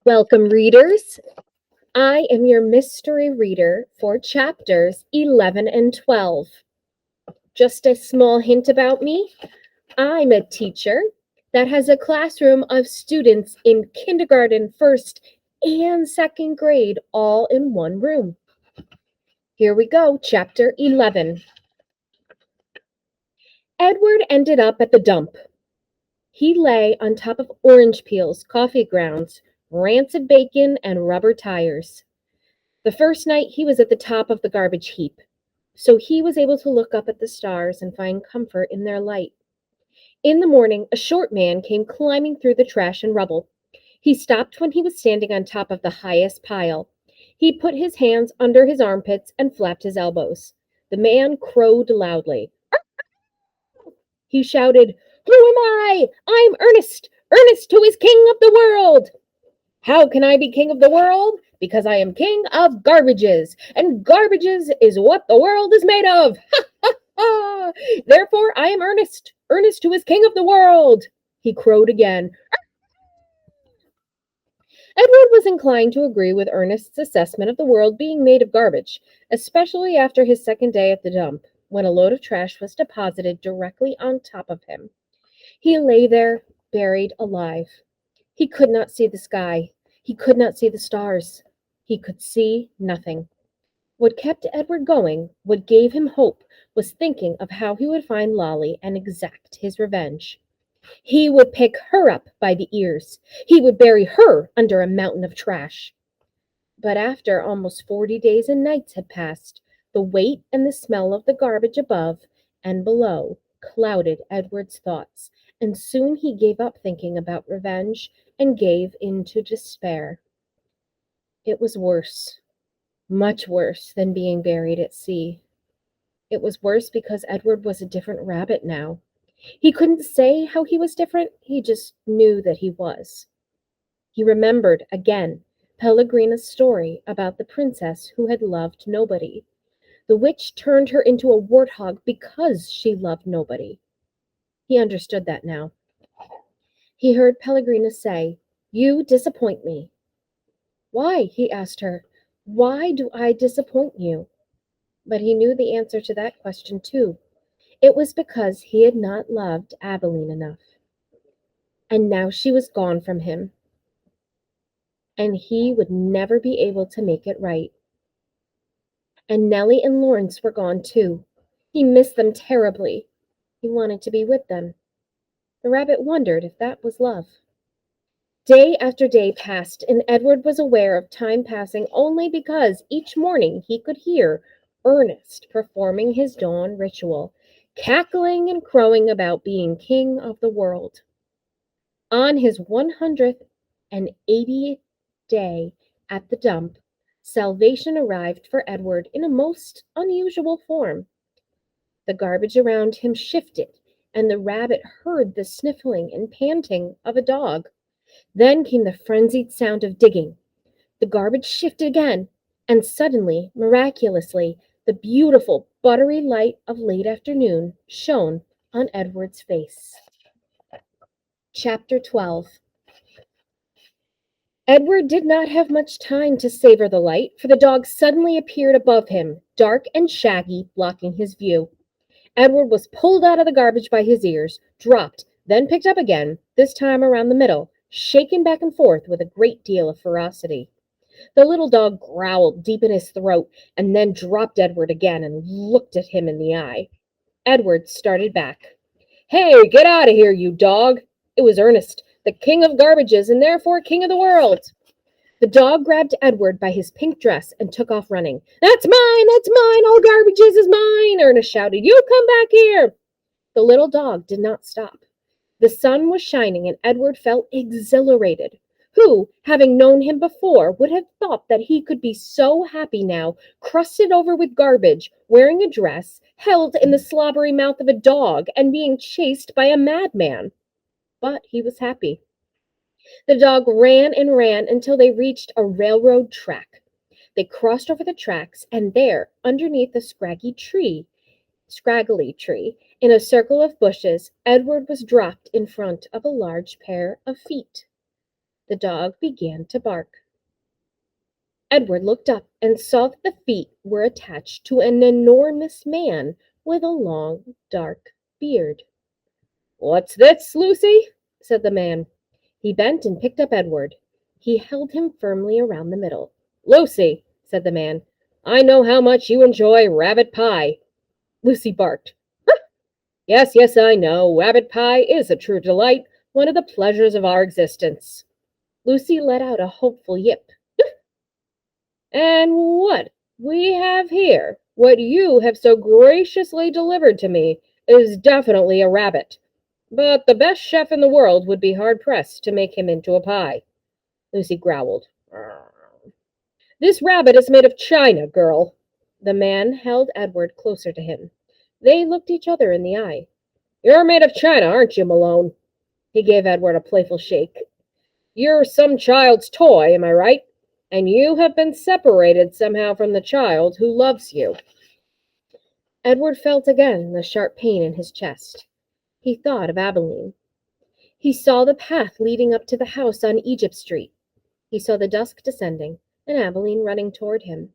Welcome, readers. I am your mystery reader for chapters 11 and 12. Just a small hint about me, I'm a teacher that has a classroom of students in kindergarten, first, and second grade all in one room. Here we go, chapter 11. Edward ended up at the dump. He lay on top of orange peels, coffee grounds, rancid bacon, and rubber tires. The first night he was at the top of the garbage heap, so he was able to look up at the stars and find comfort in their light. In the morning, a short man came climbing through the trash and rubble. He stopped when he was standing on top of the highest pile. He put his hands under his armpits and flapped his elbows. The man crowed loudly. He shouted, "Who am I? I'm Ernest! Ernest, who is king of the world!" "How can I be king of the world? Because I am king of garbages, and garbages is what the world is made of. Ha ha ha! Therefore I am Ernest, Ernest who is king of the world." He crowed again. Edward was inclined to agree with Ernest's assessment of the world being made of garbage, especially after his second day at the dump, when a load of trash was deposited directly on top of him. He lay there, buried alive. He could not see the sky. He could not see the stars. He could see nothing. What kept Edward going, what gave him hope, was thinking of how he would find Lolly and exact his revenge. He would pick her up by the ears. He would bury her under a mountain of trash. But after almost 40 days and nights had passed, the weight and the smell of the garbage above and below clouded Edward's thoughts, and soon he gave up thinking about revenge and gave into despair. It was worse, much worse than being buried at sea. It was worse because Edward was a different rabbit now. He couldn't say how he was different, he just knew that he was. He remembered again Pellegrina's story about the princess who had loved nobody. The witch turned her into a warthog because she loved nobody. He understood that now. He heard Pellegrina say, "You disappoint me." "Why?" he asked her. "Why do I disappoint you?" But he knew the answer to that question too. It was because he had not loved Abilene enough. And now she was gone from him, and he would never be able to make it right. And Nellie and Lawrence were gone too. He missed them terribly. He wanted to be with them. The rabbit wondered if that was love. Day after day passed, and Edward was aware of time passing only because each morning he could hear Ernest performing his dawn ritual, cackling and crowing about being king of the world. On his 180th day at the dump, salvation arrived for Edward in a most unusual form. The garbage around him shifted, and the rabbit heard the sniffling and panting of a dog. Then came the frenzied sound of digging. The garbage shifted again, and suddenly, miraculously, the beautiful, buttery light of late afternoon shone on Edward's face. Chapter 12. Edward did not have much time to savor the light, for the dog suddenly appeared above him, dark and shaggy, blocking his view. Edward was pulled out of the garbage by his ears, dropped, then picked up again, this time around the middle, shaken back and forth with a great deal of ferocity. The little dog growled deep in his throat, and then dropped Edward again and looked at him in the eye. Edward started back. "Hey, get out of here, you dog!" It was Ernest, the king of garbages and therefore king of the world. The dog grabbed Edward by his pink dress and took off running. "That's mine! That's mine! All garbages is mine!" Ernest shouted. "You come back here!" The little dog did not stop. The sun was shining, and Edward felt exhilarated. Who, having known him before, would have thought that he could be so happy now, crusted over with garbage, wearing a dress, held in the slobbery mouth of a dog, and being chased by a madman? But he was happy. The dog ran and ran until they reached a railroad track. They crossed over the tracks, and there, underneath a scraggly tree, in a circle of bushes, Edward was dropped in front of a large pair of feet. The dog began to bark. Edward looked up and saw that the feet were attached to an enormous man with a long, dark beard. "What's this, Lucy?" said the man. He bent and picked up Edward. He held him firmly around the middle. "Lucy," said the man, "I know how much you enjoy rabbit pie." Lucy barked. "Yes, yes, I know. Rabbit pie is a true delight, one of the pleasures of our existence." Lucy let out a hopeful yip. "And what we have here, what you have so graciously delivered to me, is definitely a rabbit. But the best chef in the world would be hard-pressed to make him into a pie." Lucy growled. "This rabbit is made of china, girl." The man held Edward closer to him. They looked each other in the eye. "You're made of china, aren't you, Malone?" He gave Edward a playful shake. "You're some child's toy, am I right? And you have been separated somehow from the child who loves you." Edward felt again the sharp pain in his chest. He thought of Abilene. He saw the path leading up to the house on Egypt Street. He saw the dusk descending, and Abilene running toward him.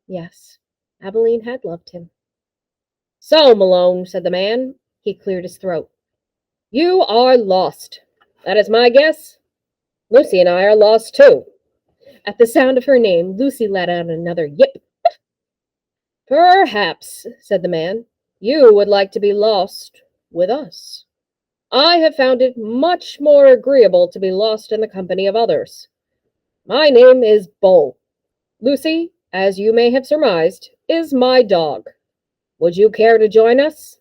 Yes, Abilene had loved him. "So, Malone," said the man. He cleared his throat. "You are lost. That is my guess. Lucy and I are lost too." At the sound of her name, Lucy let out another yip. "Perhaps," said the man, "you would like to be lost with us. I have found it much more agreeable to be lost in the company of others. My name is Bull. Lucy, as you may have surmised, is my dog. Would you care to join us?"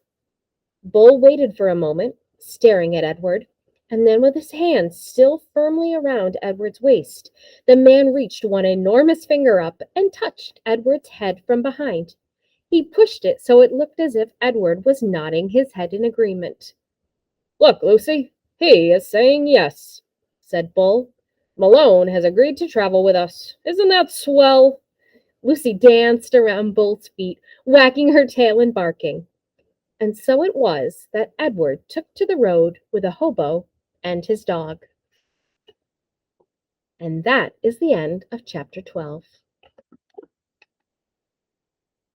Bull waited for a moment, staring at Edward, and then with his hands still firmly around Edward's waist, the man reached one enormous finger up and touched Edward's head from behind. He pushed it so it looked as if Edward was nodding his head in agreement. "Look, Lucy, he is saying yes," said Bull. "Malone has agreed to travel with us. Isn't that swell?" Lucy danced around Bull's feet, wagging her tail and barking. And so it was that Edward took to the road with a hobo and his dog. And that is the end of chapter 12.